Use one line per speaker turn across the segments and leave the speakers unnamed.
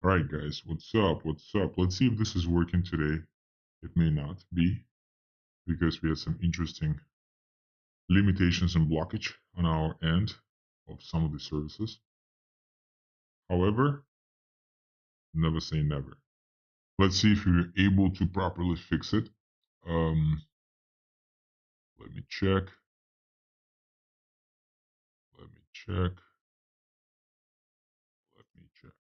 Alright guys, what's up? What's up? Let's see if this is working today. It may not be because we had some interesting limitations and blockage on our end of some of the services. However, never say never. Let's see if you're able to properly fix it. Um, let me check. Let me check. Let me check.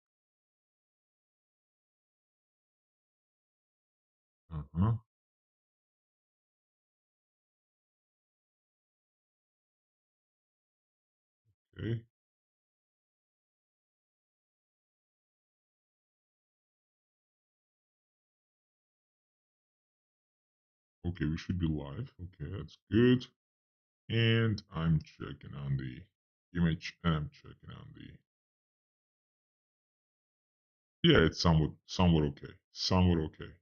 Uh-huh. Okay. Okay, we should be live. Okay, that's good. And I'm checking on the image and I'm checking on the yeah, it's somewhat okay. Somewhat okay.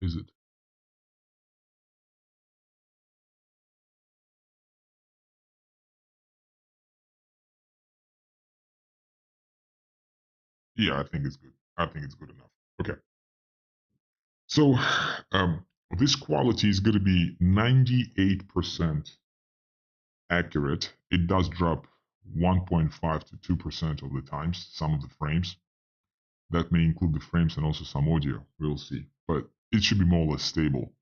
Is it? Yeah, I think it's good. I think it's good enough. Okay. So um this quality is going to be 98% accurate. It does drop 1.5 to 2% of the times, some of the frames. That may include the frames and also some audio. We'll see. But it should be more or less stable.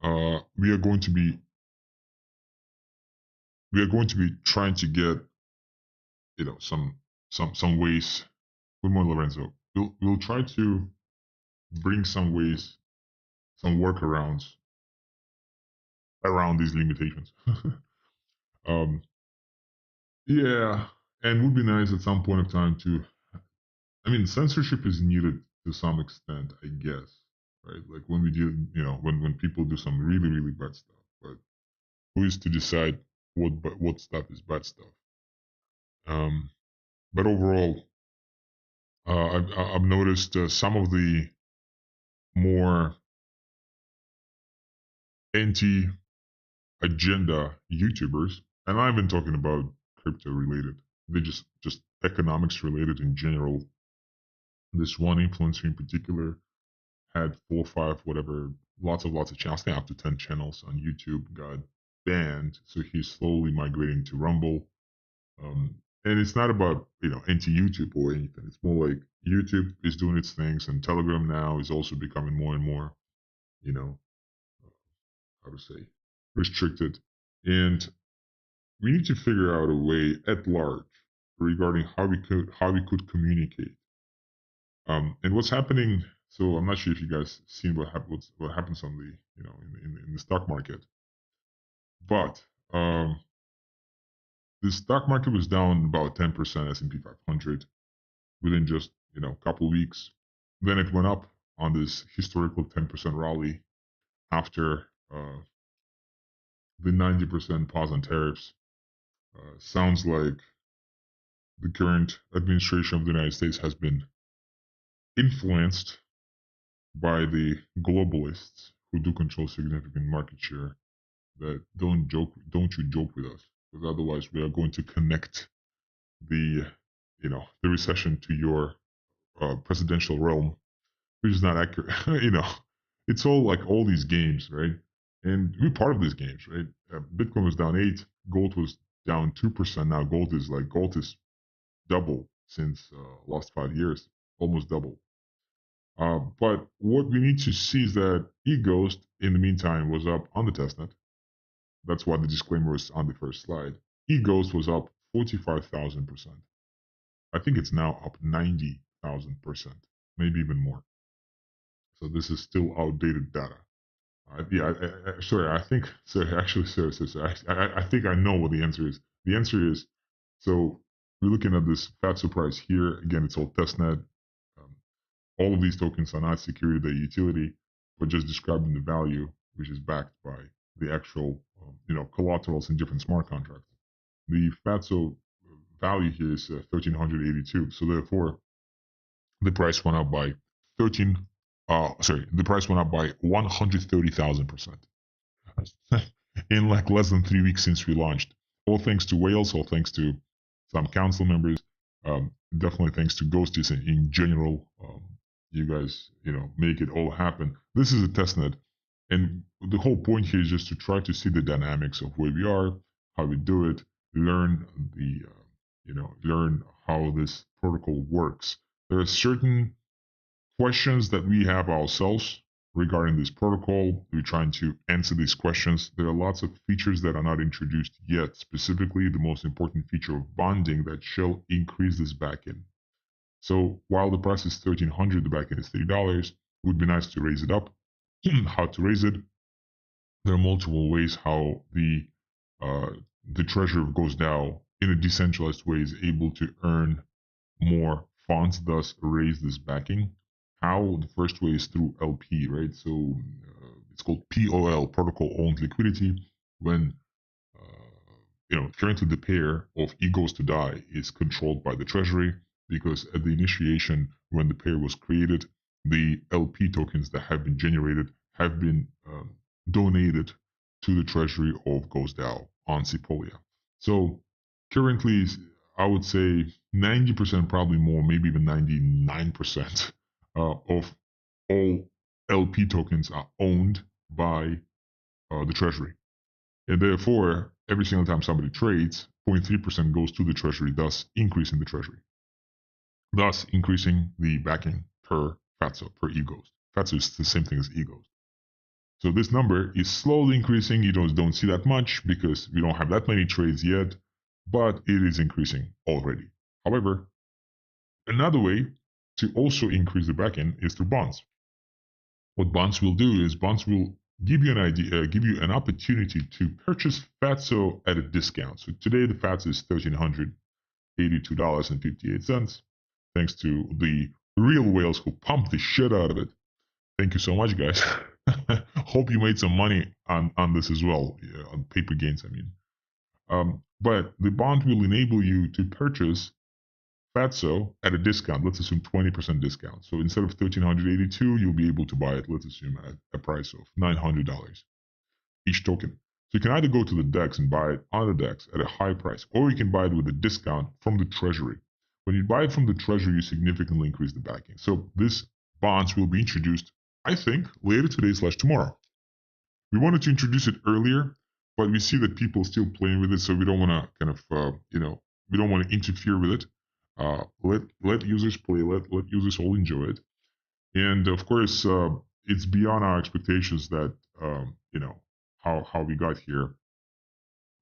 We are going to be trying to get some ways. Good morning, Lorenzo. We'll try to bring some ways, some workarounds around these limitations. um, yeah, and would be nice at some point of time to. I mean, censorship is needed to some extent, I guess, right? Like when we do, when people do some really really bad stuff, but who is to decide what stuff is bad stuff? Um, but overall, I've noticed some of the more anti agenda YouTubers, and I've been talking about crypto related. They just economics related in general. This one influencer in particular had 4 or 5, whatever, lots of channels. I think up to 10 channels on YouTube got banned, so he's slowly migrating to Rumble. And it's not about anti YouTube or anything. It's more like YouTube is doing its things, and Telegram now is also becoming more and more, you know, how to say, restricted. And we need to figure out a way at large regarding how we could communicate. And what's happening. So I'm not sure if you guys seen what happens on the in the stock market, but the stock market was down about 10%, S&P 500, within just a couple weeks. Then it went up on this historical 10% rally after the 90% pause on tariffs. Sounds like the current administration of the United States has been influenced by the globalists who do control significant market share. That don't you joke with us, because otherwise we are going to connect the the recession to your presidential realm, which is not accurate. It's all like all these games, right? And we're part of these games, right? Bitcoin was down 8, gold was down 2%. Now gold is double since last 5 years, almost double. But what we need to see is that eGhost, in the meantime, was up on the testnet. That's why the disclaimer is on the first slide. eGhost was up 45,000%. I think it's now up 90,000%, maybe even more. So this is still outdated data. Yeah, sorry. I think sorry. Actually, sorry. I think I know what the answer is. The answer is so we're looking at this FATSO price here. Again, it's all testnet. Um, all of these tokens are not security their utility, but just describing the value, which is backed by the actual collaterals in different smart contracts. The FATSO value here is 1,382. So therefore, the price went up by 13. The price went up by 130,000% in like less than 3 weeks since we launched. All thanks to whales, all thanks to some council members. Definitely thanks to Ghosties and in general. You guys, make it all happen. This is a testnet, and the whole point here is just to try to see the dynamics of where we are, how we do it, learn learn how this protocol works. There are certain questions that we have ourselves regarding this protocol. We're trying to answer these questions. There are lots of features that are not introduced yet, specifically the most important feature of bonding that shall increase this backend. So while the price is $1,300, the backend is $30, it would be nice to raise it up. How to raise it? There are multiple ways how the treasurer of GhostDAO in a decentralized way is able to earn more funds, thus raise this backing. How? The first way is through LP, right? So it's called POL, protocol owned liquidity. When currently the pair of egos to die is controlled by the treasury, because at the initiation, when the pair was created, the LP tokens that have been generated have been donated to the treasury of GhostDAO on Sepolia. So currently, I would say 90%, probably more, maybe even 99% of all LP tokens are owned by the treasury. And therefore, every single time somebody trades, 0.3% goes to the treasury, thus increasing the treasury. Thus increasing the backing per FATSO, per eGhost. FATSO is the same thing as eGhost. So this number is slowly increasing. You don't see that much because we don't have that many trades yet, but it is increasing already. However, another way to also increase the backend is through bonds. What bonds will do is bonds will give you an idea, give you an opportunity to purchase FATSO at a discount. So today the FATSO is $1,382.58. Thanks to the real whales who pumped the shit out of it. Thank you so much, guys. Hope you made some money on this as well, on paper gains, I mean. But the bond will enable you to purchase FATSO at a discount. Let's assume 20% discount. So instead of $1,382, you'll be able to buy it, let's assume, at a price of $900 each token. So you can either go to the DEX and buy it on the DEX at a high price, or you can buy it with a discount from the treasury. When you buy it from the treasury, you significantly increase the backing. So these bonds will be introduced, I think, later today/tomorrow. We wanted to introduce it earlier, but we see that people are still playing with it, so we don't want to kind of, we don't want to interfere with it. Let users play, let users all enjoy it. And of course, it's beyond our expectations that, how we got here,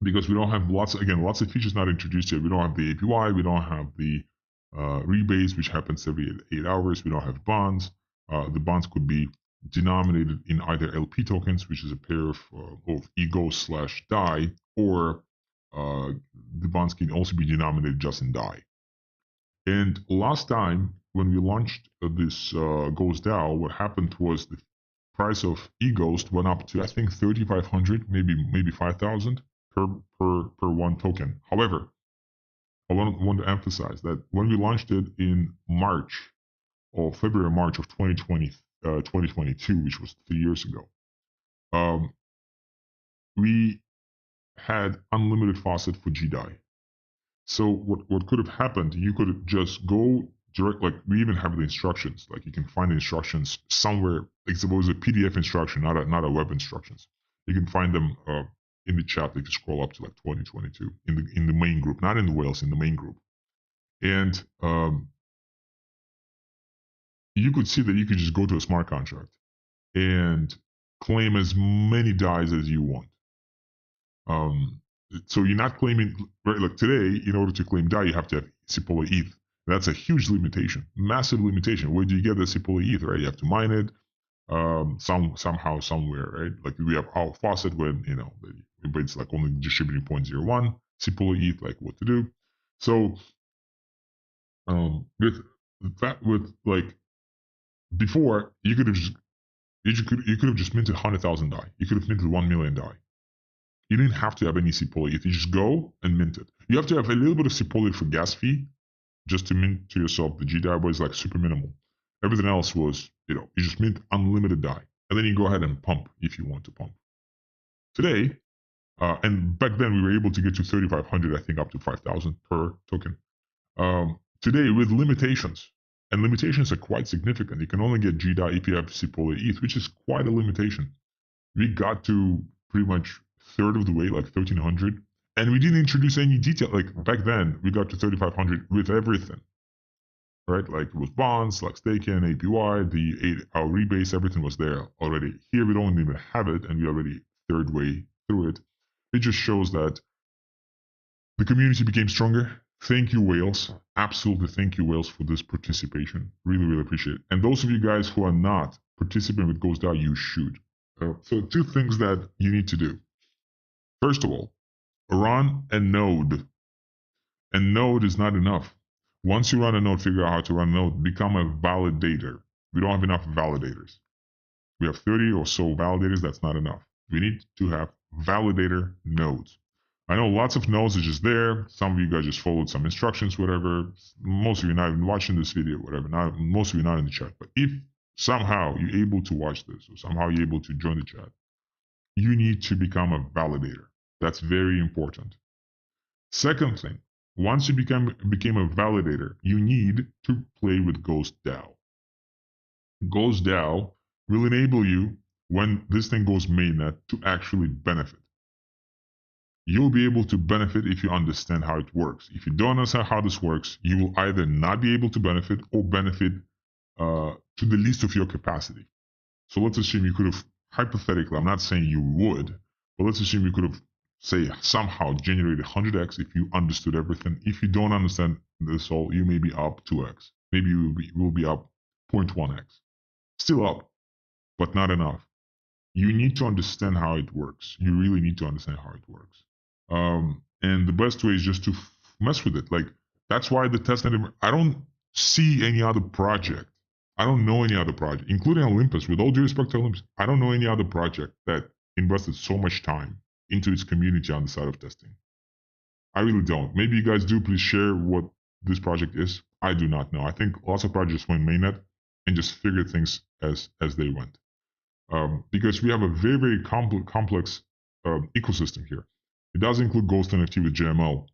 because we don't have lots of features not introduced yet. We don't have the APY, we don't have the rebates, which happens every 8 hours. We don't have bonds. The bonds could be denominated in either LP tokens, which is a pair of eGhost/DAI, or the bonds can also be denominated just in DAI. And last time when we launched this GhostDAO, what happened was the price of eGhost went up to, I think, 3,500, maybe 5,000 per one token. However, I want to emphasize that when we launched it in February, March of 2022, which was 3 years ago, we had unlimited faucet for GDAI. So what could have happened, you could just go direct, like we even have the instructions, like you can find the instructions somewhere, like suppose a PDF instruction, not a web instructions. You can find them in the chat. They can scroll up to like 2022 in the main group, not in the whales, in the main group. And you could see that you could just go to a smart contract and claim as many DAIs as you want. So you're not claiming, right? Like today, in order to claim DAI, you have to have Sepolia ETH. That's a huge limitation, massive limitation. Where do you get the Sepolia ETH, right? You have to mine it somehow, somewhere, right? Like we have our faucet when, but it's like only distributing 0.01 Sepolia ETH, like what to do. So with like before, you could have just minted 100,000 DAI. You could have minted 1 million DAI. You didn't have to have any Sepolia ETH. You just go and mint it. You have to have a little bit of Sepolia for gas fee just to mint to yourself the GDAI, but it's like super minimal. Everything else was, you just mint unlimited DAI. And then you go ahead and pump if you want to pump. Today, And back then we were able to get to 3,500, I think up to 5,000 per token. Today with limitations, and limitations are quite significant. You can only get GDA, EPF, Sepolia, ETH, which is quite a limitation. We got to pretty much third of the way, like 1,300, and we didn't introduce any detail. Like back then, we got to 3,500 with everything, right? Like it was bonds, like staking, APY, our rebase, everything was there already. Here we don't even have it, and we're already third way through it. It just shows that the community became stronger. Thank you, Whales. Absolutely thank you, Whales, for this participation. Really, really appreciate it. And those of you guys who are not participating with GhostDAO, you should. So 2 things that you need to do. First of all, run a node. A node is not enough. Once you run a node, figure out how to run a node, become a validator. We don't have enough validators. We have 30 or so validators. That's not enough. We need to have validator nodes. I know lots of nodes are just there. Some of you guys just followed some instructions, whatever. Most of you not even watching this video, whatever. Most of you not in the chat. But if somehow you're able to watch this, or somehow you're able to join the chat, you need to become a validator. That's very important. Second thing, once you became a validator, you need to play with GhostDAO. GhostDAO will enable you, when this thing goes mainnet, to actually benefit. You'll be able to benefit if you understand how it works. If you don't understand how this works, you will either not be able to benefit or benefit to the least of your capacity. So let's assume you could have, hypothetically, I'm not saying you would, but let's assume you could have, say, somehow generated 100x if you understood everything. If you don't understand this all, you may be up 2x. Maybe you will be up 0.1x. Still up, but not enough. You need to understand how it works. You really need to understand how it works. And the best way is just to mess with it. Like, that's why the testnet, I don't see any other project. I don't know any other project, including Olympus. With all due respect to Olympus, I don't know any other project that invested so much time into its community on the side of testing. I really don't. Maybe you guys do. Please share what this project is. I do not know. I think lots of projects went mainnet and just figured things as they went. Because we have a very, very complex ecosystem here. It does include Ghost NFT with JML.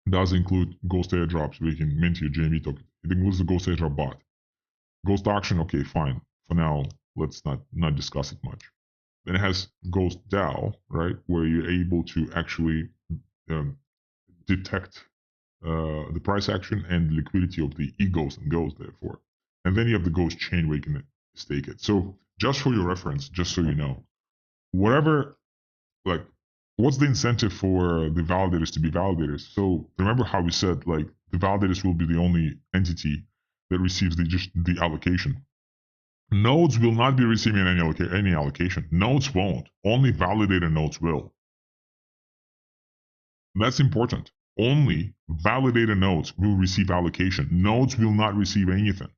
It does include Ghost airdrops where you can mint your JME token. It includes the Ghost airdrop bot. Ghost auction, okay, fine. For now, let's not discuss it much. Then it has Ghost DAO, right, where you're able to actually detect the price action and liquidity of the eGhost and Ghost, therefore. And then you have the Ghost chain where you can stake it. So just for your reference, just so you know, whatever, like, what's the incentive for the validators to be validators? So remember how we said, like, the validators will be the only entity that receives the allocation. Nodes will not be receiving any allocation. Nodes won't. Only validator nodes will. That's important. Only validator nodes will receive allocation. Nodes will not receive anything.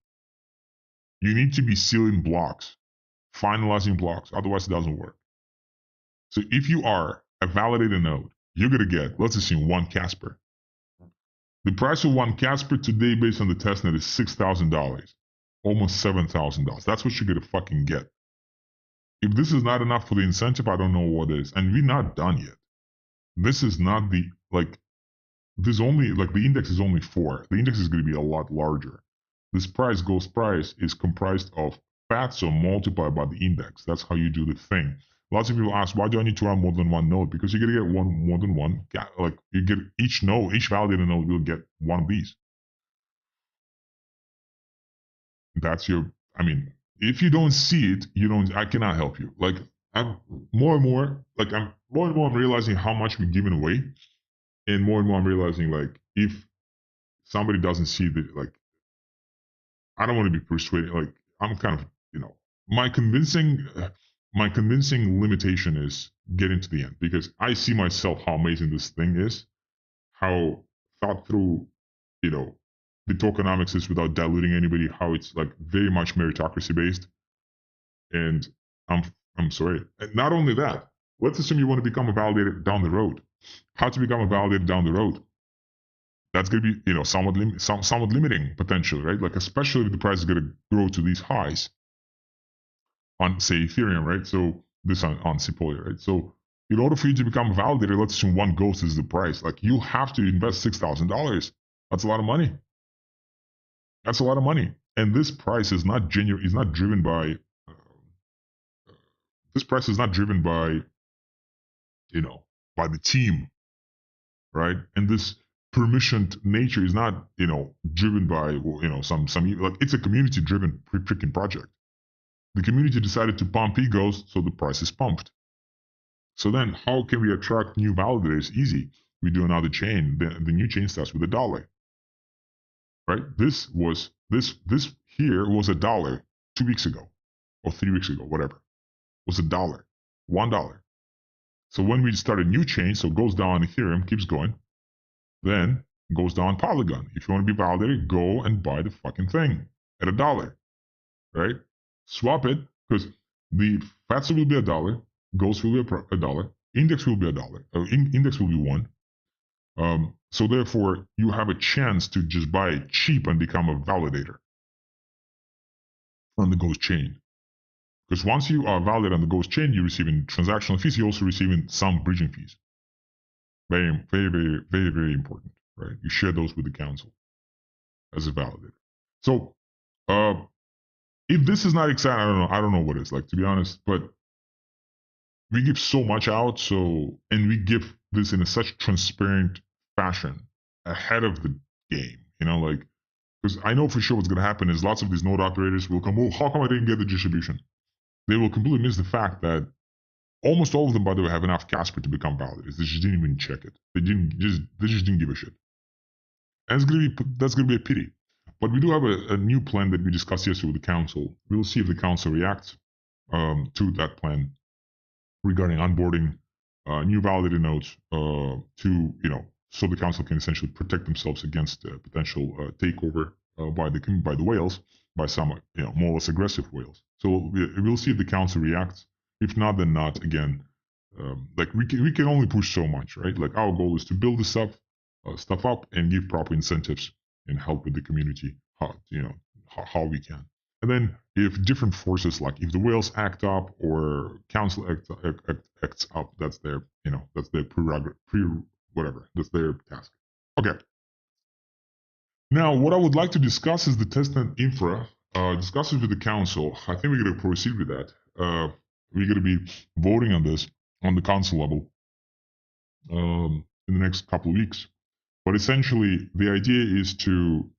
You need to be sealing blocks, finalizing blocks. Otherwise, it doesn't work. So if you are a validator node, you're going to get, let's assume, 1 Casper. The price of 1 Casper today, based on the testnet, is $6,000, almost $7,000. That's what you're going to fucking get. If this is not enough for the incentive, I don't know what is. And we're not done yet. This is not the, like, there's only, like, the index is only 4. The index is going to be a lot larger. This price, Ghost price, is comprised of factor multiplied by the index. That's how you do the thing. Lots of people ask, why do I need to run more than one node? Because you're going to get more than one. Like, you get each node, each validator node will get one of these. That's your, I mean, if you don't see it, I cannot help you. Like, I'm more and more realizing how much we're giving away. And more I'm realizing, like, if somebody doesn't see the, like, I don't want to be persuaded. Like, I'm kind of, my convincing limitation is getting to the end, because I see myself how amazing this thing is, how thought through, the tokenomics is without diluting anybody, how it's like very much meritocracy based. And I'm sorry. And not only that, let's assume you want to become a validator down the road. How to become a validator down the road? That's going to be, somewhat limiting potentially, right? Like, especially if the price is going to grow to these highs on, say, Ethereum, right? So this on Sepolia, right? So In order for you to become a validator, let's assume one ghost is the price. Like you have to invest $6,000. That's a lot of money. That's a lot of money. And this price is not genuine. Is not driven by. This price is not driven by, by the team, right? And this permissioned nature is not, driven by, some like it's a community driven freaking project. The community decided to pump egos, so the price is pumped. So then, how can we attract new validators? Easy. We do another chain. The new chain starts with $1, right? This here was $1 2 weeks ago, or 3 weeks ago, whatever. It was $1, $1. So when we start a new chain, so it goes down Ethereum, keeps going, then goes down Polygon. If you want to be validated, go and buy the fucking thing at $1, right? Swap it, because the FATSA will be $1, Ghost will be $1, Index will be $1, Index will be 1. So therefore, you have a chance to just buy it cheap and become a validator on the Ghost chain. Because once you are validated on the Ghost chain, you're receiving transactional fees. You're also receiving some bridging fees. Very, very, very, very, very important, right? You share those with the council as a validator. So, if this is not exciting, I don't know what it's like, to be honest. But we give so much out, and we give this in such transparent fashion ahead of the game. Because I know for sure what's going to happen is lots of these node operators will come. Oh, how come I didn't get the distribution? They will completely miss the fact that almost all of them, by the way, have enough Casper to become validators. They just didn't even check it. They just didn't give a shit. And that's gonna be a pity. But we do have a new plan that we discussed yesterday with the council. We'll see if the council reacts to that plan regarding onboarding new validated nodes so the council can essentially protect themselves against potential takeover by the whales, by some more or less aggressive whales. So we'll see if the council reacts. If not, then not. Again, we can only push so much, right? Like our goal is to build this stuff up and give proper incentives and help with the community how we can. And then if different forces, like if the whales act up or council acts up, that's their prerogative, whatever. That's their task. Okay. Now, what I would like to discuss is the testnet infra. Discuss it with the council. I think we're going to proceed with that. We're going to be voting on this on the council level in the next couple of weeks. But essentially, the idea is to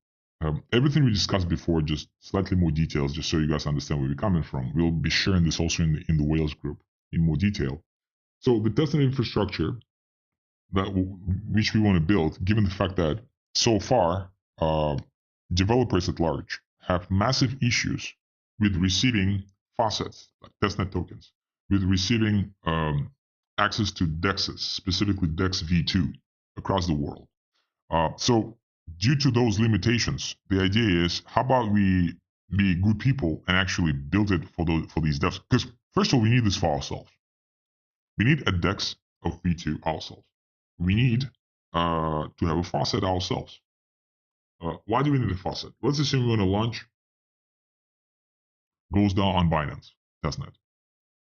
everything we discussed before, just slightly more details, just so you guys understand where we're coming from. We'll be sharing this also in the Whales group in more detail. So the testnet infrastructure which we want to build, given the fact that so far developers at large have massive issues with receiving faucets, like testnet tokens, with receiving access to DEXs, specifically DEX v2, across the world. So due to those limitations, the idea is, how about we be good people and actually build it for these devs? Because first of all, we need this for ourselves. We need a DEX of v2 ourselves. We need to have a faucet ourselves. Why do we need a faucet? Let's assume we want to launch, goes down on Binance testnet.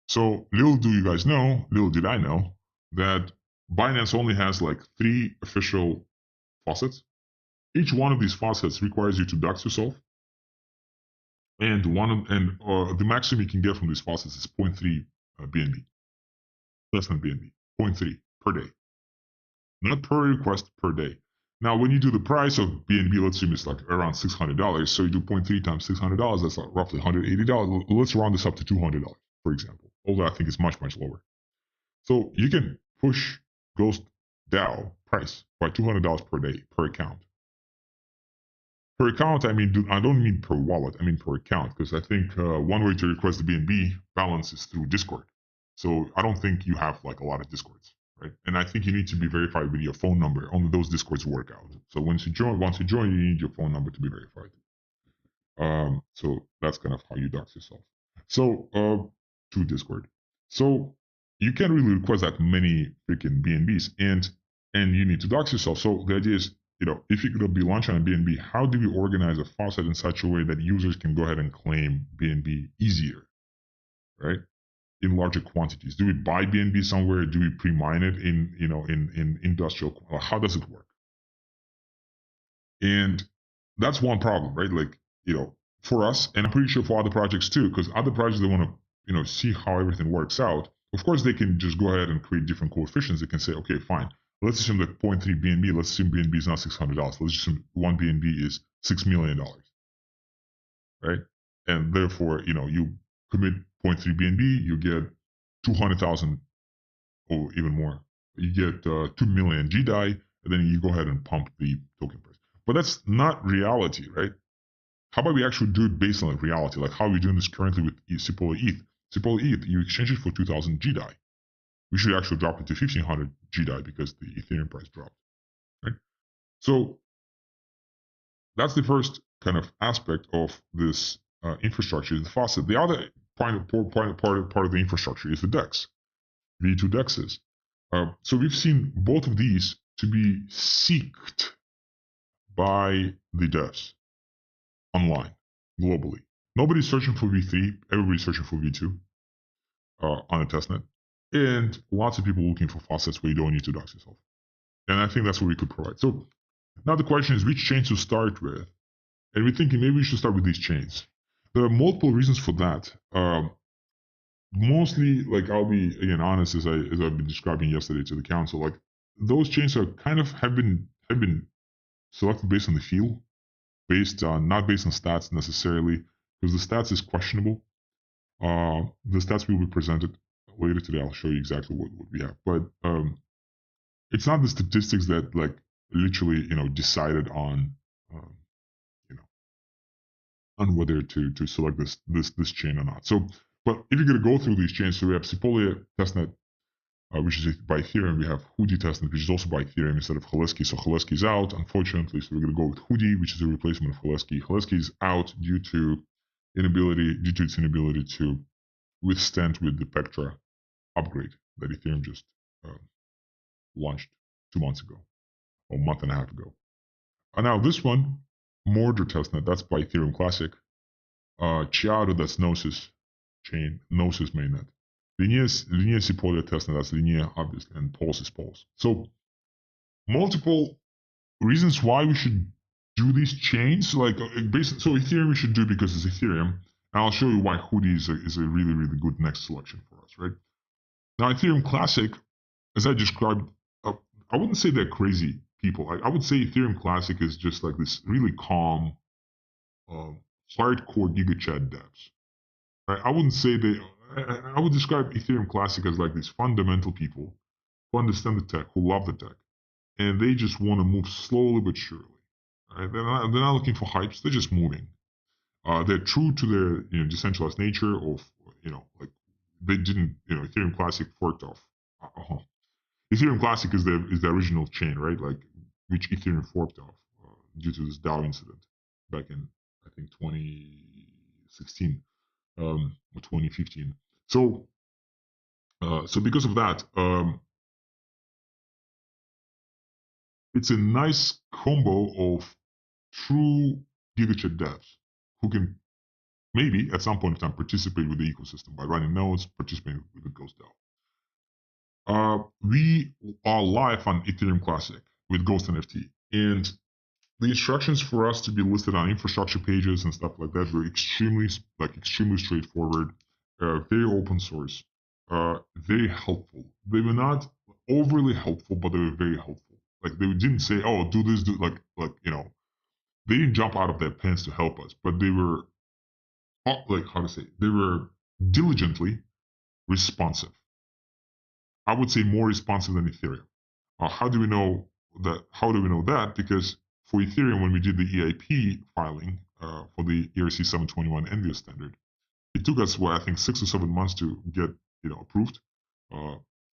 So little did I know, that Binance only has like 3 official faucets. Each one of these faucets requires you to dox yourself, and the maximum you can get from these faucets is 0.3 BNB, testnet BNB, 0.3 per day. Not per request, per day. Now, when you do the price of BNB, let's assume it's like around $600. So you do 0.3 times $600, that's like roughly $180. Let's round this up to $200, for example. Although I think it's much, much lower. So you can push Ghost DAO price by $200 per day, per account. Per account, I don't mean per wallet, I mean per account, because I think one way to request the BNB balance is through Discord. So I don't think you have like a lot of Discords. Right? And I think you need to be verified with your phone number. Only those Discords work out. So once you join, you need your phone number to be verified. So that's kind of how you dox yourself. So to Discord. So you can't really request that many freaking BNBs, and you need to dox yourself. So the idea is, if you're going to be launching a BNB, how do we organize a faucet in such a way that users can go ahead and claim BNB easier, right? in larger quantities? Do we buy BNB somewhere? Do we pre-mine it in industrial? How does it work? And that's one problem, right? Like, for us, and I'm pretty sure for other projects too, because other projects, they want to, see how everything works out. Of course, they can just go ahead and create different coefficients. They can say, okay, fine. Let's assume that 0.3 BNB, let's assume BNB is not $600. Let's assume one BNB is $6 million, right? And therefore, you commit 0.3 BNB, you get 200,000 or even more. You get 2 million GDAI, and then you go ahead and pump the token price. But that's not reality, right? How about we actually do it based on reality? Like how are we doing this currently with Sepolia ETH? Sepolia ETH, you exchange it for 2,000 GDAI. We should actually drop it to 1,500 GDAI because the Ethereum price dropped, right? So that's the first kind of aspect of this infrastructure, the faucet. The other part of the infrastructure is the DEX, V2 DEXs. So we've seen both of these to be seeked by the devs online, globally. Nobody's searching for V3, everybody's searching for V2 on a testnet. And lots of people looking for faucets where you don't need to dox yourself. And I think that's what we could provide. So now the question is which chains to start with. And we're thinking maybe we should start with these chains. There are multiple reasons for that. Mostly, like I'll be again honest, as I've been describing yesterday to the council, like those chains are kind of have been selected based on the feel, not based on stats necessarily, because the stats is questionable. The stats will be presented later today. I'll show you exactly what we have, but it's not the statistics that like literally decided on on whether to select this chain or not. So, but if you're going to go through these chains, so we have Sepolia testnet, which is by Ethereum. We have Hudi testnet, which is also by Ethereum instead of Haleski. So Haleski is out, unfortunately. So we're going to go with Hudi, which is a replacement of Haleski. Haleski is out due to its inability to withstand with the Pectra upgrade that Ethereum just launched 2 months ago, or a month and a half ago. And now this one, Mordor testnet, that's by Ethereum Classic. Chiado, that's Gnosis chain, Gnosis mainnet. Linea Sepolia testnet, that's Linea, obviously, and Pulse is Pulse. So, multiple reasons why we should do these chains. So Ethereum we should do because it's Ethereum. And I'll show you why Hudi is a really, really good next selection for us, right? Now, Ethereum Classic, as I described, I wouldn't say they're crazy people. I would say Ethereum Classic is just like this really calm, hardcore GigaChat devs. Right? I wouldn't say I would describe Ethereum Classic as like these fundamental people who understand the tech, who love the tech, and they just want to move slowly but surely. Right? They're not looking for hypes. They're just moving. They're true to their decentralized nature of like they didn't Ethereum Classic forked off. Ethereum Classic is the original chain, right? Like which Ethereum forked off due to this DAO incident back in I think 2016 or 2015. So because of that, it's a nice combo of true GigaChat devs who can maybe at some point in time participate with the ecosystem by running nodes, participating with the Ghost DAO. We are live on Ethereum Classic with Ghost NFT, and the instructions for us to be listed on infrastructure pages and stuff like that were extremely straightforward, very open source, very helpful. They were not overly helpful, but they were very helpful. Like they didn't say, "Oh, do this," they didn't jump out of their pants to help us, but they were they were diligently responsive. I would say more responsive than Ethereum. How do we know that? Because for Ethereum, when we did the EIP filing for the ERC 721 Envious standard, it took us, I think 6 or 7 months to get approved.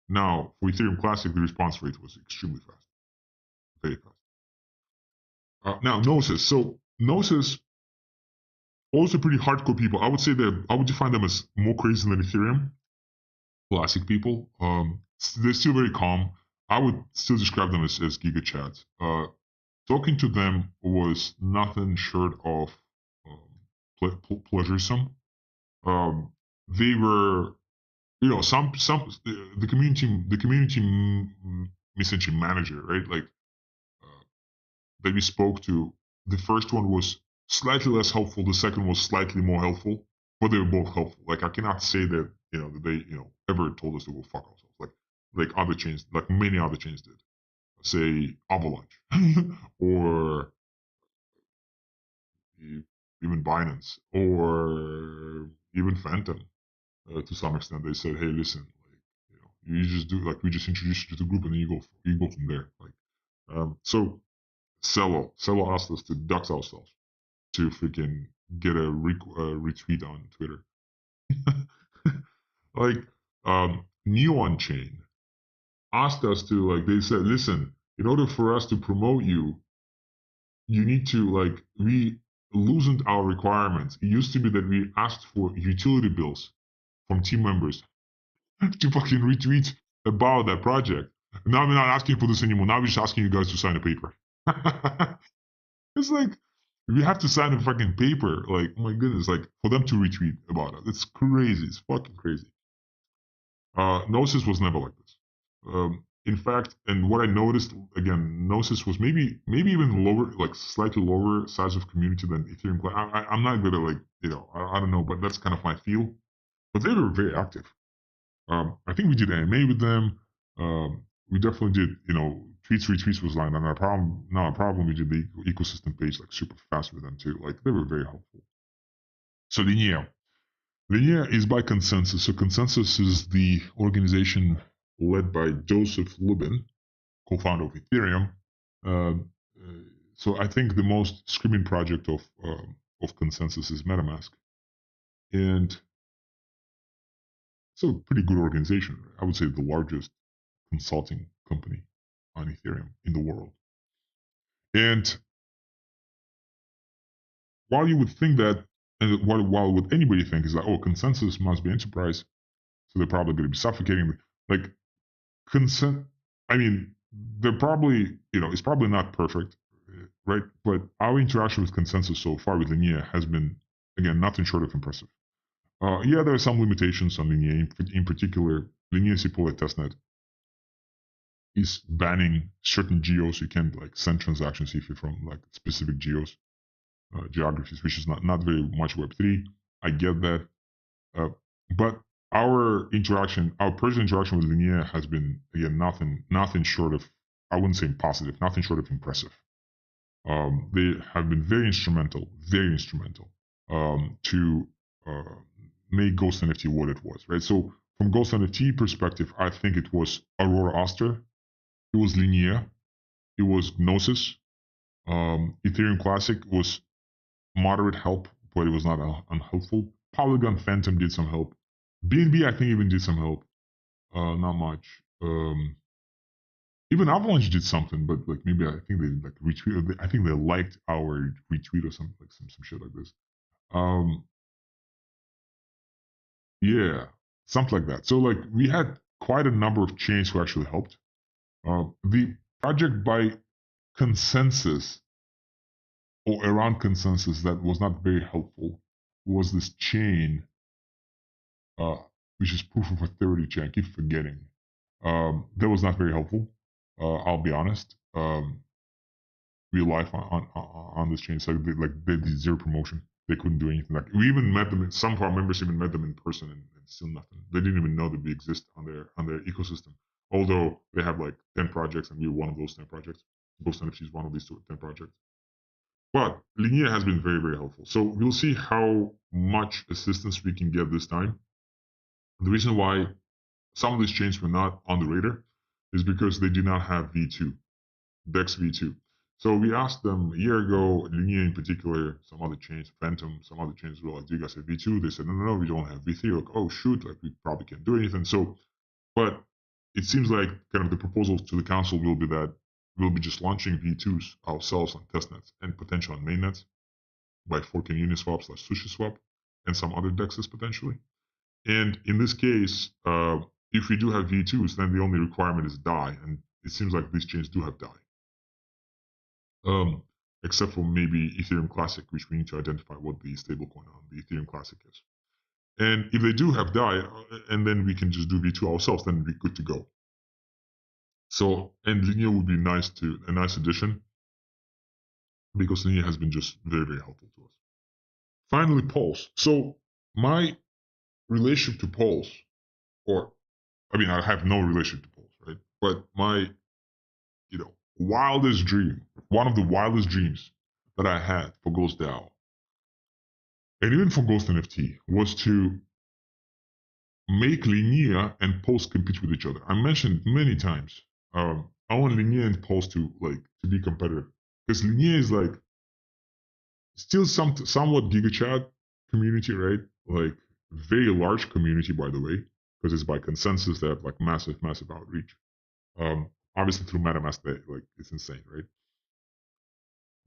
Now, for Ethereum Classic, the response rate was extremely fast, very fast. Now, Gnosis. So Gnosis, also pretty hardcore people. I would define them as more crazy than Ethereum Classic people. They're still very calm. I would still describe them as GigaChats. Talking to them was nothing short of pleasuresome. They were the community essentially manager, right? Like that we spoke to, the first one was slightly less helpful. The second was slightly more helpful, but they were both helpful. Like I cannot say that that they ever told us to go fuck ourselves. Like other chains, like many other chains did. Say Avalanche or even Binance or even Phantom to some extent. They said, hey, listen, like you just do like we just introduce you to the group and then you go from there. Like so Cello asked us to dox ourselves to freaking get a retweet on Twitter. Like Neon Chain asked us to like they said, listen, in order for us to promote you, you need to like we loosened our requirements. It used to be that we asked for utility bills from team members to fucking retweet about that project. Now we're not asking for this anymore. Now we're just asking you guys to sign a paper. It's like we have to sign a fucking paper. Like, oh my goodness, like for them to retweet about it. It's crazy. It's fucking crazy. Gnosis was never like this. In fact, and what I noticed again, Gnosis was maybe even lower, like slightly lower size of community than Ethereum. I'm not gonna like I don't know, but that's kind of my feel. But they were very active. I think we did AMA with them. We definitely did tweets retweets was line, and our problem not a problem. We did the ecosystem page like super fast with them too. Like they were very helpful. So Linea is by consensus. So consensus is the organization led by Joseph Lubin, co-founder of Ethereum. Um, uh, so I think the most screaming project of consensus is MetaMask, and it's a pretty good organization. I would say the largest consulting company on Ethereum in the world. And while you would think that, and while would anybody think is like, oh, consensus must be enterprise, so they're probably going to be suffocating. Like consent, I mean, they're probably, it's probably not perfect, right? But our interaction with consensus so far with Linea has been, again, nothing short of impressive. Yeah, there are some limitations on Linea. In particular, Linea Cipolla testnet is banning certain geos. You can't like send transactions if you're from like specific geographies, which is not very much Web3. I get that, uh, but our personal interaction with Linea has been again nothing short of, I wouldn't say positive, nothing short of impressive. They have been very instrumental to make Ghost NFT what it was, right? So from Ghost NFT perspective, I think it was Aurora Oster, it was Linea, it was Gnosis, Ethereum Classic was moderate help, but it was not unhelpful. Polygon Phantom did some help. BNB, I think, even did some help. Not much. Even Avalanche did something, but like maybe I think they like retweeted. I think they liked our retweet or something like some shit like this. Um, yeah, something like that. So like we had quite a number of chains who actually helped. The project by consensus or around consensus that was not very helpful was this chain, uh, which is proof of authority chain. I keep forgetting. That was not very helpful. I'll be honest. Real life on this chain, so they did zero promotion. They couldn't do anything. Like we even met them. Some of our members even met them in person, and still nothing. They didn't even know that we exist on their ecosystem. Although they have like 10 projects, and we were one of those 10 projects. Ghost NFT is one of these 10 projects. But Linea has been very, very helpful. So we'll see how much assistance we can get this time. The reason why some of these chains were not on the radar is because they did not have V2, DEX V2. So we asked them a year ago, Linea in particular, some other chains, Phantom, some other chains were like, do you guys have V2? They said, no, we don't have V3. Like, oh, shoot, like we probably can't do anything. So, but it seems like kind of the proposal to the council will be that we'll be just launching V2s ourselves on testnets and potentially on mainnets by forking Uniswap / SushiSwap and some other dexes potentially. And in this case, if we do have V2s, then the only requirement is DAI, and it seems like these chains do have DAI. Except for maybe Ethereum Classic, which we need to identify what the stablecoin on the Ethereum Classic is. And if they do have DAI, and then we can just do V2 ourselves, then we're good to go. So, and Linear would be a nice addition, because Linear has been just very, very helpful to us. Finally, Pulse. So my relationship to Pulse, or I mean, I have no relationship to Pulse, right? But my, wildest dream, one of the wildest dreams that I had for Ghost DAO, and even for Ghost NFT, was to make Linear and Pulse compete with each other. I mentioned many times. I want Linear and Pulse to be competitive, because Linear is still somewhat GigaChat community, right? Like very large community, by the way, because it's by consensus. They have massive outreach. Obviously through MetaMask, it's insane, right?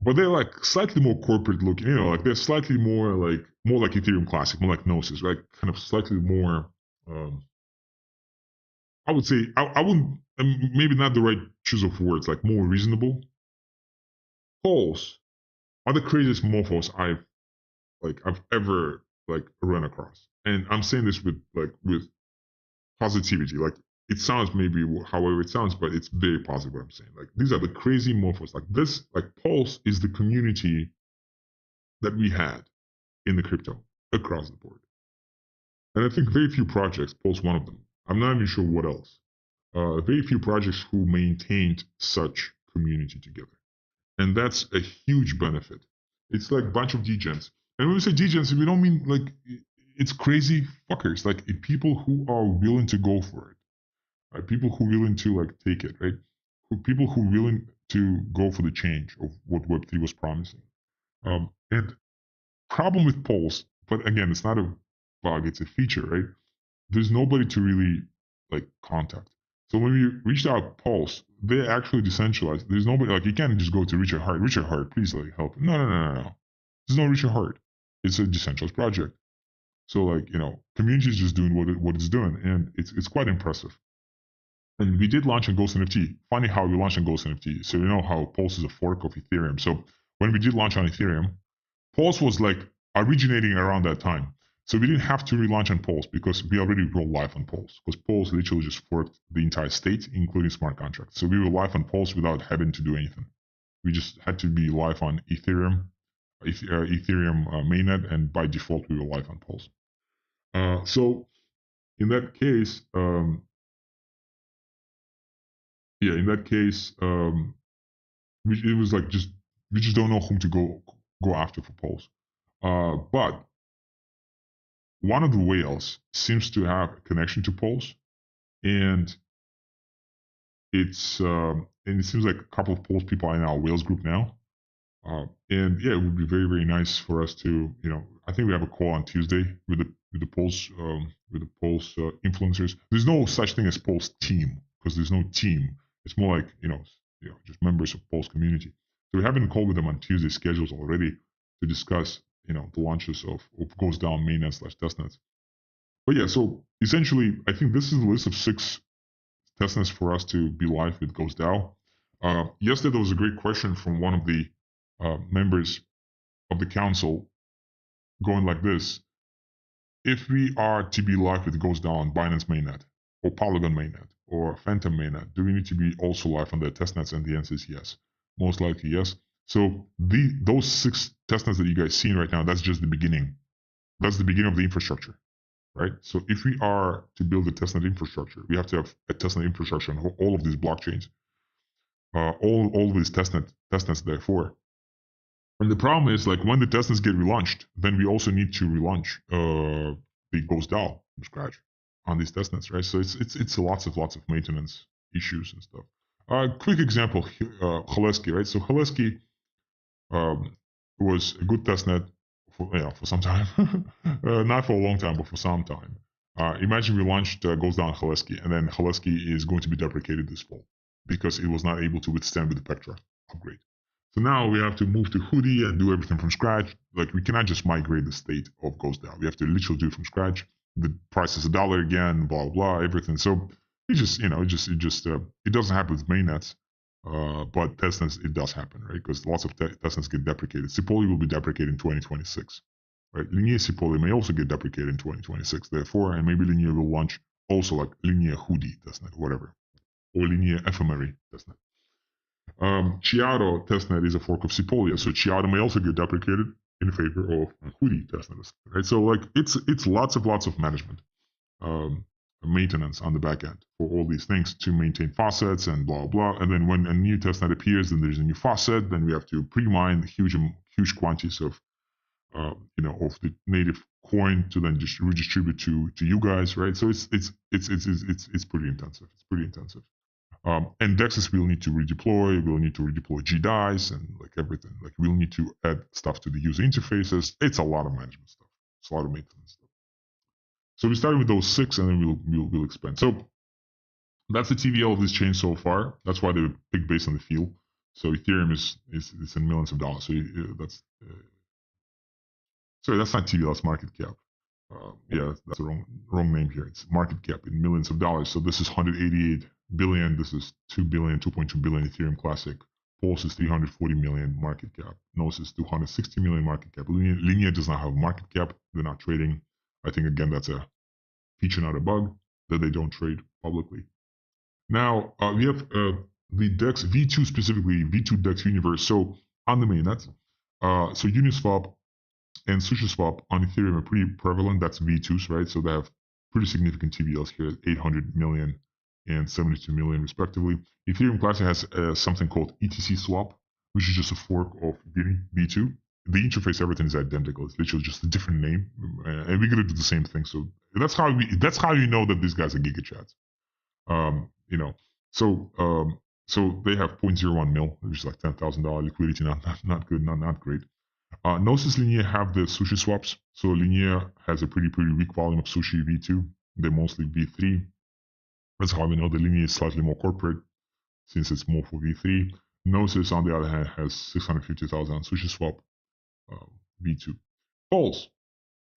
But they're slightly more corporate looking, they're slightly more like Ethereum Classic, more like Gnosis, right? Kind of slightly more. I would say I wouldn't, maybe not the right choice of words, more reasonable. Pulse are the craziest mofos I've ever run across, and I'm saying this with positivity. It sounds maybe however it sounds, but it's very positive what I'm saying. These are the crazy mofos. Pulse is the community that we had in the crypto across the board. And I think very few projects, Pulse one of them. I'm not even sure what else. Very few projects who maintained such community together. And that's a huge benefit. It's like a bunch of degens. And when we say degens, we don't mean it's crazy fuckers. People who are willing to go for it. Right? People who are willing to take it, right? People who are willing to go for the change of what Web3 was promising. And problem with Pulse, but again, it's not a bug, it's a feature, right? There's nobody to really contact. So when we reached out Pulse, they actually decentralized. There's nobody, you can't just go to Richard Heart. Richard Heart, please help. No. There's no Richard Heart. It's a decentralized project. So community is just doing what it's doing, and it's quite impressive. And we did launch on Ghost NFT. Funny how we launched on Ghost NFT. So you know how Pulse is a fork of Ethereum. So when we did launch on Ethereum, Pulse was originating around that time. So we didn't have to relaunch on Pulse because we already were live on Pulse. Because Pulse literally just forked the entire state, including smart contracts. So we were live on Pulse without having to do anything. We just had to be live on Ethereum mainnet, and by default we were live on Pulse. So in that case, it was we just don't know whom to go after for Pulse. But one of the whales seems to have a connection to Pulse, and it seems like a couple of Pulse people are in our whales group now. And it would be very, very nice for us to, I think we have a call on Tuesday with the Pulse influencers. There's no such thing as Pulse team, because there's no team. It's more like just members of Pulse community. So we're having a call with them on Tuesday, schedules already, to discuss the launches of Ghost DAO mainnet / testnets. But yeah, so essentially, I think this is the list of 6 testnets for us to be live with Ghost DAO. Yesterday there was a great question from one of the members of the council, going like this: if we are to be live with Ghost DAO on Binance mainnet, or Polygon mainnet, or Phantom mainnet, do we need to be also live on the testnets? And the answer is yes. Most likely yes. So those 6 testnets that you guys see right now, that's just the beginning. That's the beginning of the infrastructure, right? So if we are to build a testnet infrastructure, we have to have a testnet infrastructure on all of these blockchains, all of these testnets therefore. And the problem is, when the testnets get relaunched, then we also need to relaunch the Ghost DAO from scratch on these testnets, right? So it's lots of maintenance issues and stuff. Quick example, Haleski, right? So Haleski was a good testnet for some time, not for a long time, but for some time. Imagine we launched Ghost DAO on Haleski, and then Haleski is going to be deprecated this fall because it was not able to withstand with the Pectra upgrade. So now we have to move to Hudi and do everything from scratch. We cannot just migrate the state of Ghost DAO. We have to literally do it from scratch. The price is $1 again, blah blah, everything. So it doesn't happen with mainnets, but testnets it does happen, right? Because lots of testnets get deprecated. Cipolli will be deprecated in 2026. right? Linea Cipolla may also get deprecated in 2026, therefore, and maybe Linea will launch also like Linea Hoodie testnet, whatever, or Linea Ephemery testnet. Chiado testnet is a fork of Cipolla, so Chiado may also get deprecated in favor of Hoodie testnet, right? So like it's lots of management, maintenance on the back end for all these things to maintain faucets and blah blah. And then when a new testnet appears, then there's a new faucet. Then we have to pre-mine huge quantities of of the native coin to then just redistribute to you guys, right? So it's pretty intensive. It's pretty intensive. And Dexes will need to redeploy. We'll need to redeploy GDIs and like everything. Like we'll need to add stuff to the user interfaces. It's a lot of management stuff. It's a lot of maintenance stuff. So we started with those 6, and then we'll expand. So that's the TVL of this chain so far. That's why they were picked based on the field. So Ethereum is in millions of dollars. So that's sorry, that's not TVL. That's market cap. Yeah, that's the wrong name here. It's market cap in millions of dollars. So this is 188 billion. This is 2 billion, 2.2 billion Ethereum Classic. Pulse is 340 million market cap. Gnosis 260 million market cap. Linea does not have market cap. They're not trading. I think again that's a feature, not a bug, that they don't trade publicly. Now we have the DEX V2 specifically, V2 DEX universe. So on the mainnet, so Uniswap and SushiSwap on Ethereum are pretty prevalent. That's V2s, right? So they have pretty significant TVLs here, 800 million and 72 million respectively. Ethereum Classic has something called ETC Swap, which is just a fork of V2. The interface, everything is identical. It's literally just a different name, and we're gonna do the same thing. So that's how you know that these guys are GigaChats. So they have 0.01 mil, which is like $10,000 liquidity. Not good, not great. Gnosis Linea have the Sushi swaps. So Linea has a pretty weak volume of Sushi V2. They're mostly V3. That's how we know the Linea is slightly more corporate, since it's more for V3. Gnosis, on the other hand, has 650,000 on Sushi swap V2. Pulse,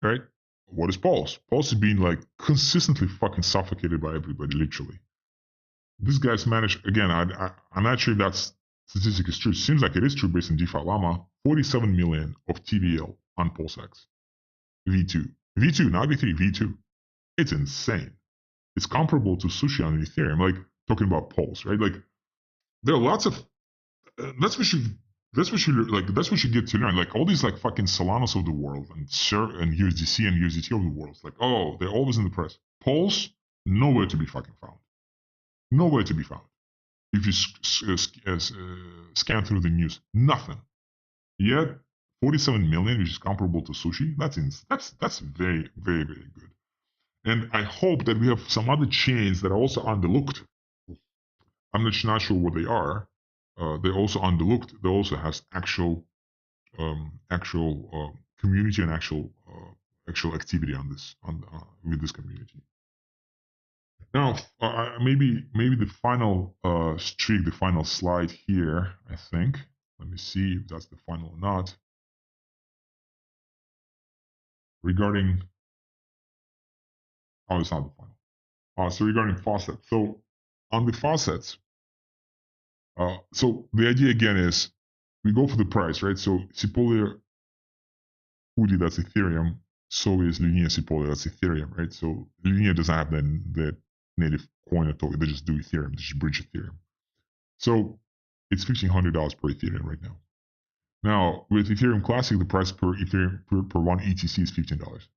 right? What is Pulse? Pulse is being like consistently fucking suffocated by everybody, literally. These guys manage, again, I'm not sure if that statistic is true. It seems like it is true based on DeFi Llama. 47 million of TVL on PulseX. V2. V2, not V3, V2. It's insane. It's comparable to Sushi on Ethereum, like talking about Pulse, right? Like there are lots of that's what you get to learn. Like all these like fucking Solanas of the world and USDC and USDT of the world. It's like, oh, they're always in the press. Pulse, nowhere to be fucking found. Nowhere to be found. If you scan through the news, nothing. Yet 47 million, which is comparable to Sushi, that's very good. And I hope that we have some other chains that are also underlooked. I'm not sure what they are. They're also underlooked. They also has actual community and actual activity on this with this community. Now, maybe the final streak, the final slide here. I think. Let me see if that's the final or not. Regarding, it's not the final. So regarding faucets. So on the faucets, so the idea again is we go for the price, right? So Cipolla Hoodie, that's Ethereum. So is Linea Cipolla, that's Ethereum, right? So Linea doesn't have the native coin or token. They just do Ethereum. They just bridge Ethereum. So it's $1,500 per Ethereum right now. Now with Ethereum Classic, the price per Ethereum per one ETC is $15.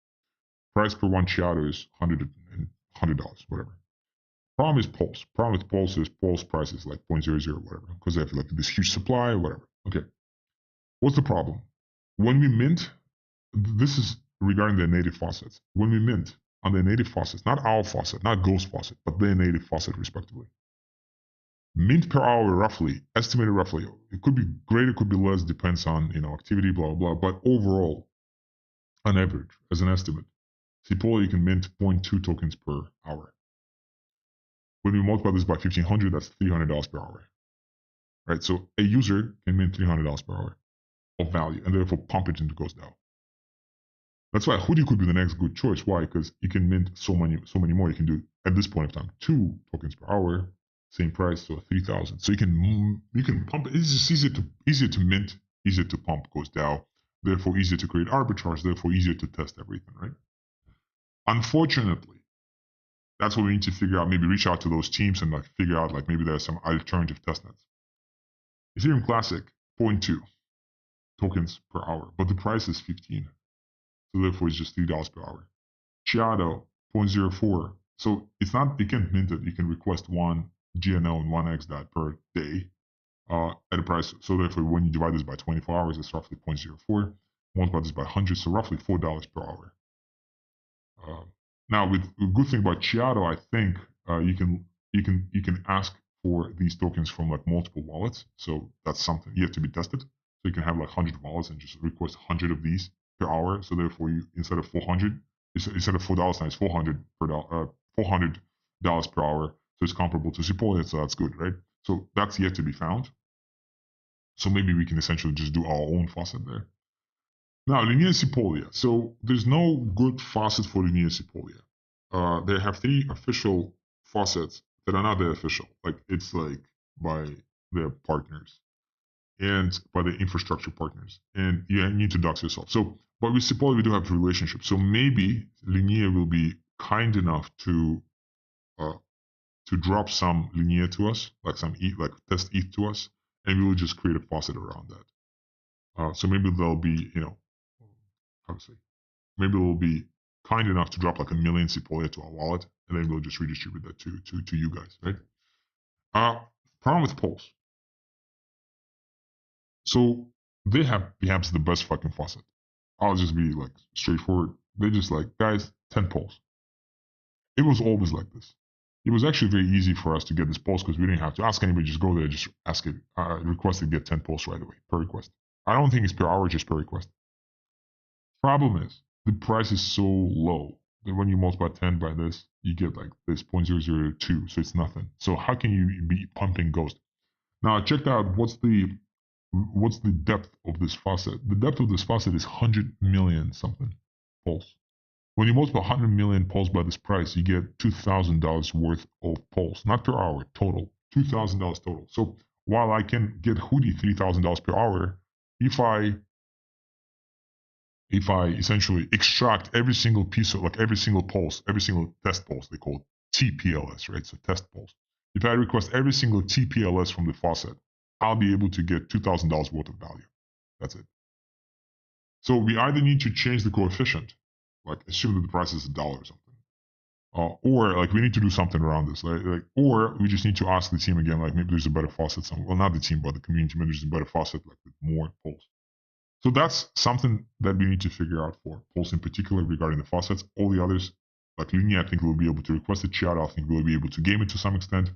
Price per one Chiado is $100, whatever. Problem is Pulse. Problem with Pulse is Pulse price is like 0.00 whatever, because they have like this huge supply or whatever. Okay. What's the problem? When we mint, this is regarding their native faucets. When we mint on their native faucets, not our faucet, not Ghost faucet, but their native faucet respectively. Mint per hour roughly, estimated roughly. It could be greater, it could be less, depends on activity, blah blah. But overall, on average, as an estimate, Cipolla you can mint 0.2 tokens per hour. When we multiply this by 1,500, that's $300 per hour. Right? So a user can mint $300 per hour of value and therefore pump it into GhostDAO. That's why Hoodie could be the next good choice. Why? Because you can mint so many more. You can do at this point of time 2 tokens per hour, same price, so 3,000. So you can pump. It's just easier to mint, easier to pump GhostDAO therefore easier to create arbitrage, therefore easier to test everything, right? Unfortunately, that's what we need to figure out. Maybe reach out to those teams and like figure out like maybe there's some alternative testnets. Ethereum Classic 0.2 tokens per hour, but the price is 15, so therefore it's just $3 per hour. Chiado 0.04, so it's not, you can't mint it. You can request one GNL and one XDAT per day at a price. So therefore, when you divide this by 24 hours, it's roughly 0.04. Multiply this by 100, so roughly $4 per hour. Now, with a good thing about Chiado, I think you can ask for these tokens from like multiple wallets. So that's something yet to be tested. So you can have like 100 wallets and just request 100 of these per hour. So therefore, you instead of $400, instead of $4 times 400 per $400 per hour. So it's comparable to Sepolia. So that's good, right? So that's yet to be found. So maybe we can essentially just do our own faucet there. Now, Linea Sepolia. So there's no good faucet for Linea Sepolia. They have 3 official faucets that are not the official. Like it's like by their partners and by the infrastructure partners. And you need to dox yourself. So, but with Sepolia, we do have a relationship. So maybe Linea will be kind enough to drop some Linea to us, like some ETH, like test ETH to us, and we will just create a faucet around that. So maybe they'll be, how to say, maybe we'll be kind enough to drop like 1 million Sepolia to our wallet, and then we'll just redistribute that to you guys, right? Problem with Pulse. So they have perhaps the best fucking faucet. I'll just be like straightforward. They just like, guys, 10 Pulse. It was always like this. It was actually very easy for us to get this Pulse because we didn't have to ask anybody. Just go there, just ask it, request it, get 10 Pulse right away per request. I don't think it's per hour, just per request. Problem is, the price is so low that when you multiply 10 by this, you get like this 0.002, so it's nothing. So how can you be pumping Ghost? Now I checked out what's the depth of this faucet. The depth of this faucet is 100 million something Pulse. When you multiply 100 million Pulse by this price, you get $2,000 worth of Pulse, not per hour, total. $2,000 total. So while I can get Hoodie $3,000 per hour, if I essentially extract every single piece of, like every single pulse, every single test pulse, they call it TPLS, right? So test pulse. If I request every single TPLS from the faucet, I'll be able to get $2,000 worth of value. That's it. So we either need to change the coefficient, like assume that the price is $1 or something, or like we need to do something around this, or we just need to ask the team again, like maybe there's a better faucet somewhere. Well, not the team, but the community, maybe there's a better faucet like with more pulse. So that's something that we need to figure out for Pulse in particular regarding the faucets. All the others, like Linea, I think we'll be able to request it. Chiado, I think we'll be able to game it to some extent.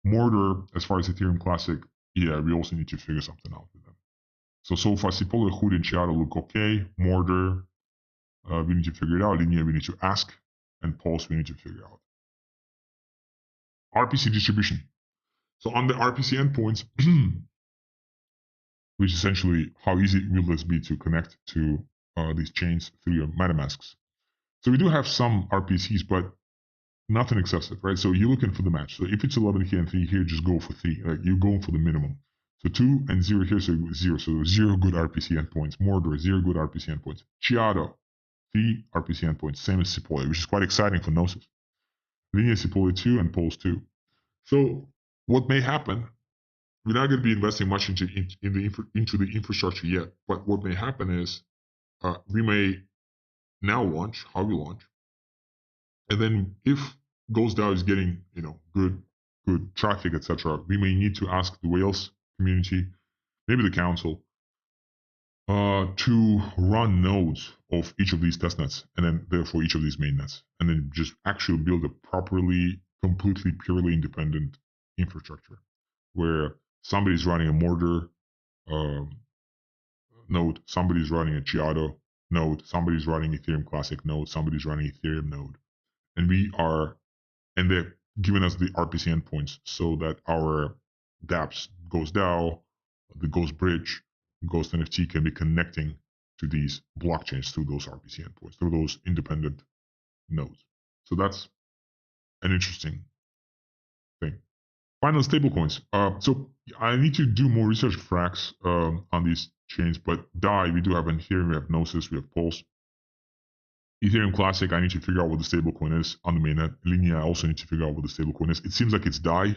Mortar, as far as Ethereum Classic, yeah, we also need to figure something out with them. So far, Sepolia, Hood, and Chiado look okay. Mortar, we need to figure it out. Linea, we need to ask. And Pulse, we need to figure out. RPC distribution. So on the RPC endpoints, which is essentially how easy will this be to connect to these chains through your MetaMasks. So we do have some RPCs, but nothing excessive, right? So you're looking for the match. So if it's 11 here and 3 here, just go for 3. Like you're going for the minimum. So 2 and 0 here, so 0. So 0 good RPC endpoints. Mortar, 0 good RPC endpoints. Chiado, 3 RPC endpoints. Same as Sepolia, which is quite exciting for Gnosis. Linea Sepolia 2 and Pulse 2. So what may happen, we're not going to be investing much into the infrastructure yet, but what may happen is we may now launch how we launch, and then if GhostDAO is getting good traffic, etc., we may need to ask the Whales community, maybe the council, to run nodes of each of these testnets, and then therefore each of these mainnets, and then just actually build a properly, completely, purely independent infrastructure where somebody's running a Mortar node, somebody's running a Chiado node, somebody's running Ethereum Classic node, somebody's running Ethereum node, and they're giving us the RPC endpoints so that our dApps, GhostDAO, the Ghost Bridge, Ghost NFT can be connecting to these blockchains through those RPC endpoints, through those independent nodes. So that's an interesting thing. Final stablecoins. So I need to do more research, Frax, on these chains. But DAI, we do have Ethereum, we have Gnosis, we have Pulse. Ethereum Classic, I need to figure out what the stablecoin is on the mainnet. Linea, I also need to figure out what the stablecoin is. It seems like it's DAI.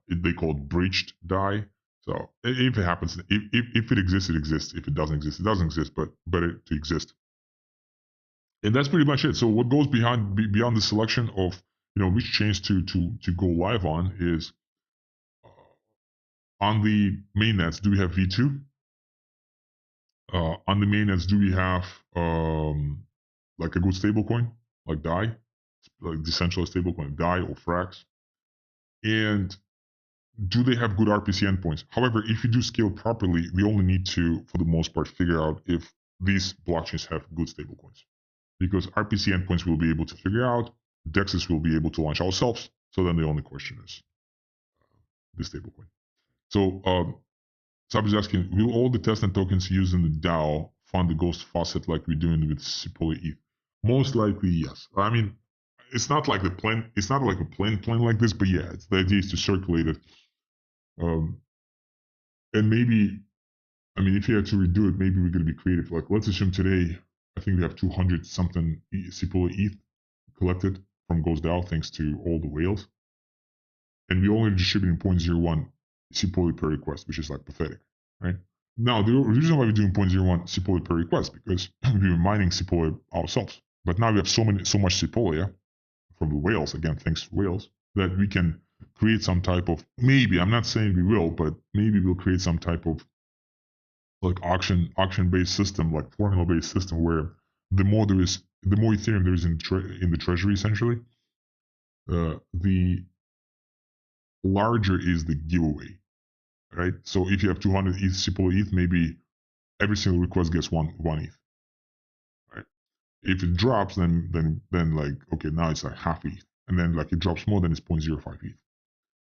They call it breached DAI. So if it happens, if it exists, it exists. If it doesn't exist, it doesn't exist. But better to exist. And that's pretty much it. So what goes beyond the selection of which chains to go live on is on the mainnets. Do we have V2? On the mainnets, do we have like a good stablecoin like DAI, like decentralized stablecoin DAI or Frax? And do they have good RPC endpoints? However, if you do scale properly, we only need to, for the most part, figure out if these blockchains have good stablecoins. Because RPC endpoints we'll be able to figure out, DEXs will be able to launch ourselves. So then the only question is the stablecoin. So Sab is asking, will all the testnet tokens used in the DAO fund the Ghost faucet like we're doing with Sepolia ETH? Most likely, yes. I mean, it's not like the plan. It's not like a plan like this, but yeah, the idea is to circulate it. And maybe, I mean, if you had to redo it, maybe we're going to be creative. Like, let's assume today, I think we have 200 something Sepolia ETH collected from Ghost DAO thanks to all the whales. And we only distributing 0.01 Sepolia per request, which is like pathetic, right? Now, the reason why we're doing 0.01 Sepolia per request, because we were mining Sepolia ourselves. But now we have so much Sepolia from the whales, again, thanks to whales, that we can create some type of, maybe, I'm not saying we will, but maybe we'll create some type of like auction-based system, like formula-based system, where the more Ethereum there is in the treasury, essentially, the larger is the giveaway, right? So if you have 200 ETH, Sepolia ETH, maybe every single request gets one ETH, right? If it drops, then like, okay, now it's like half ETH, and then like it drops more, then it's 0.05 ETH.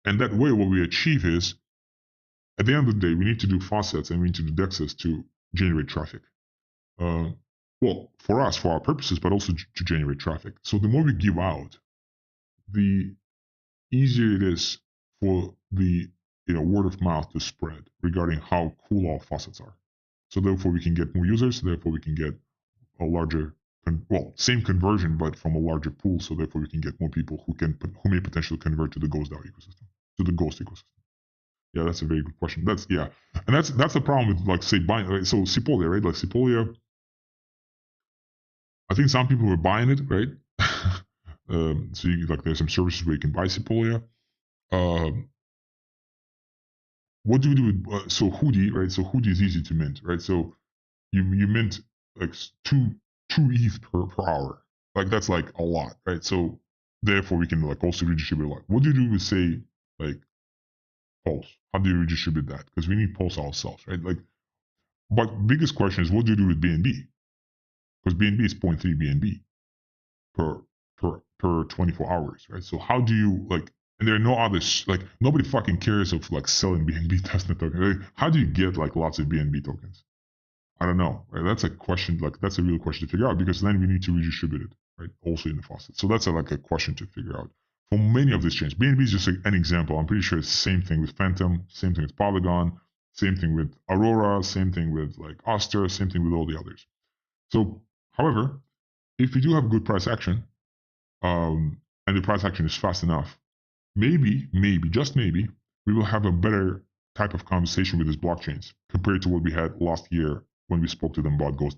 And that way, what we achieve is, at the end of the day, we need to do faucets and we need to do DEXs to generate traffic. Well, for us, for our purposes, but also to generate traffic. So the more we give out, the easier it is for the word of mouth to spread regarding how cool our faucets are. So therefore, we can get more users. Therefore, we can get a larger, same conversion, but from a larger pool. So therefore, we can get more people who may potentially convert to the Ghost DAO ecosystem, to the Ghost ecosystem. Yeah, that's a very good question. That's the problem with, like, say, buying. Right? So Sepolia, right? Like Sepolia, I think some people were buying it, right? So there's some services where you can buy Sepolia. What do we do with so Hoodie, right? So Hoodie is easy to mint, right? So you mint like two ETH per hour. Like that's like a lot, right? So therefore we can like also redistribute a lot. What do you do with, say, like Pulse? How do you redistribute that? Because we need Pulse ourselves, right? Like, but biggest question is, what do you do with BNB? Because BNB is 0.3 BNB per 24 hours, right? So how do you like? And there are no others. Like nobody fucking cares of like selling BNB testnet tokens. Like, how do you get like lots of BNB tokens? I don't know. Right? That's a question. Like that's a real question to figure out, because then we need to redistribute it, right? Also in the faucet. So that's like a question to figure out. For many of these chains, BNB is just an example. I'm pretty sure it's the same thing with Phantom, same thing with Polygon, same thing with Aurora, same thing with like Oster, same thing with all the others. So, however, if we do have good price action, and the price action is fast enough, maybe, just maybe, we will have a better type of conversation with these blockchains compared to what we had last year when we spoke to them about Ghost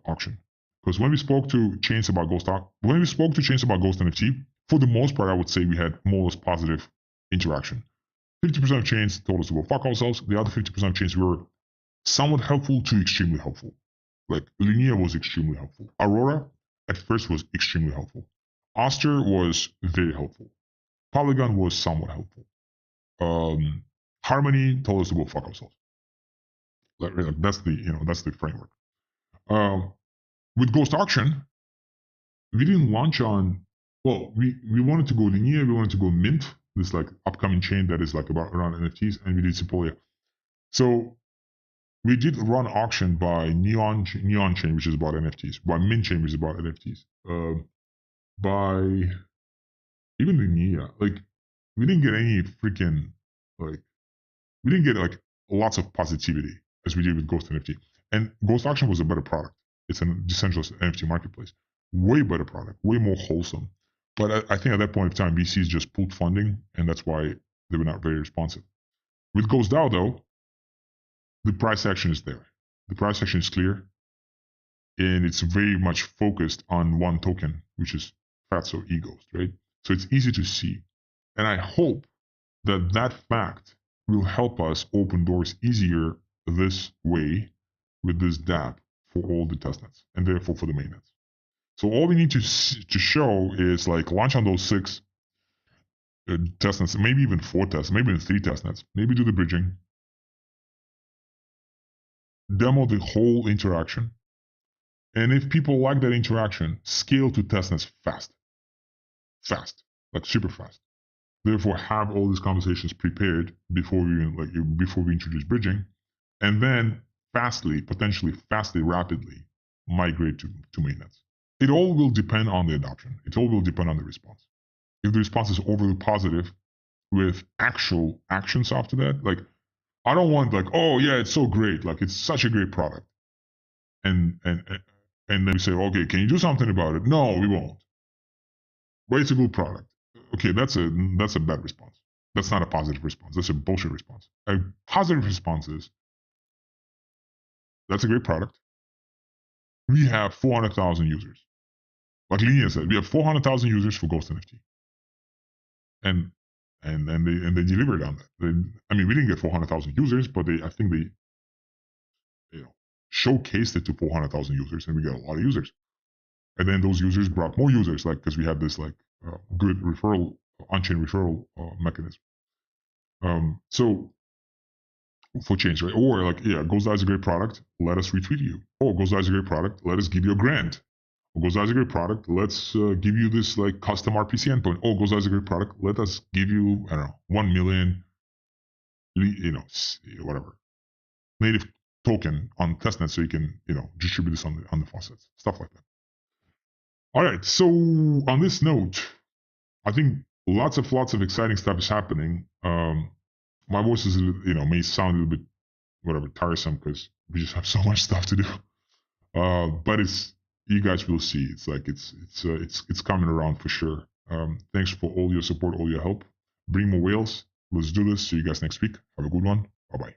auction. Because when we spoke to chains about Ghost NFT, for the most part, I would say we had more or less positive interaction. 50% of chains told us to go fuck ourselves. The other 50% of chains were somewhat helpful to extremely helpful. Like Linea was extremely helpful. Aurora at first was extremely helpful. Oster was very helpful. Polygon was somewhat helpful. Harmony told us to go fuck ourselves. Like, that's the framework. With Ghost Auction, we didn't launch on. Well, we wanted to go Linea, we wanted to go Mint, this like upcoming chain that is like around NFTs, and we did Sepolia. So we did run auction by Neon Chain, which is about NFTs, by Mint Chain, which is about NFTs, by even Linea. Like we didn't get any freaking we didn't get like lots of positivity as we did with Ghost NFT. And Ghost Auction was a better product. It's a decentralized NFT marketplace. Way better product, way more wholesome. But I think at that point of time, VCs just pulled funding, and that's why they were not very responsive. With Ghost DAO, though, the price action is there. The price action is clear, and it's very much focused on one token, which is Fatso eGhost, right? So it's easy to see. And I hope that that fact will help us open doors easier this way with this dApp for all the testnets and therefore for the mainnets. So all we need to show is like launch on those 6 testnets, maybe even 4 tests, maybe even 3 testnets, maybe do the bridging, demo the whole interaction. And if people like that interaction, scale to testnets fast, like super fast. Therefore, have all these conversations prepared before we introduce bridging, and then potentially rapidly migrate to mainnets. It all will depend on the adoption. It all will depend on the response. If the response is overly positive with actual actions after that, like I don't want like, oh yeah, it's so great, like it's such a great product, and then we say, okay, can you do something about it? No, we won't. But it's a good product. Okay, that's a bad response. That's not a positive response. That's a bullshit response. A positive response is, that's a great product. We have 400,000 users. Like Linia said, we have 400,000 users for Ghost NFT, and they delivered on that. I mean, we didn't get 400,000 users, but I think they showcased it to 400,000 users, and we got a lot of users. And then those users brought more users, like because we had this like good referral, on-chain referral mechanism. So for change, right? Or like, yeah, Ghost DAO is a great product. Let us retweet you. Oh, Ghost DAO is a great product. Let us give you a grant. Oh, Ghost DAO is a great product. Let's give you this like custom RPC endpoint. Oh, Ghost DAO is a great product. Let us give you, I don't know, 1 million, whatever, native token on testnet so you can, distribute this on the faucets, stuff like that. All right. So on this note, I think lots of exciting stuff is happening. My voice is, may sound a little bit, tiresome because we just have so much stuff to do. But you guys will see. It's like it's coming around for sure. Thanks for all your support, all your help. Bring more whales. Let's do this. See you guys next week. Have a good one. Bye bye.